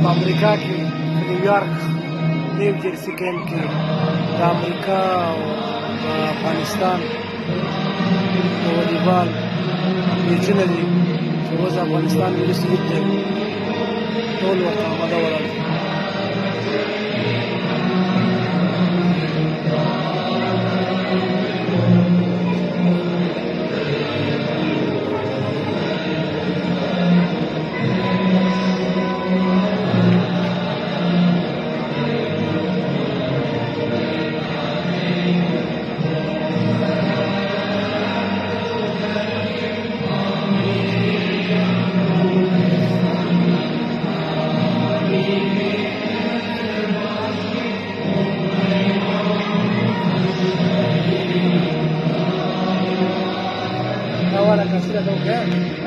په امریکا کې نیویارک نیو جرسي کیمپ کې د امریکا او افغانستان د والیبال میچونه دي چې اوس افغانستان ملي سرود دی ټول ورته آماده ولاړ دي. Ahora casi la tengo que ver.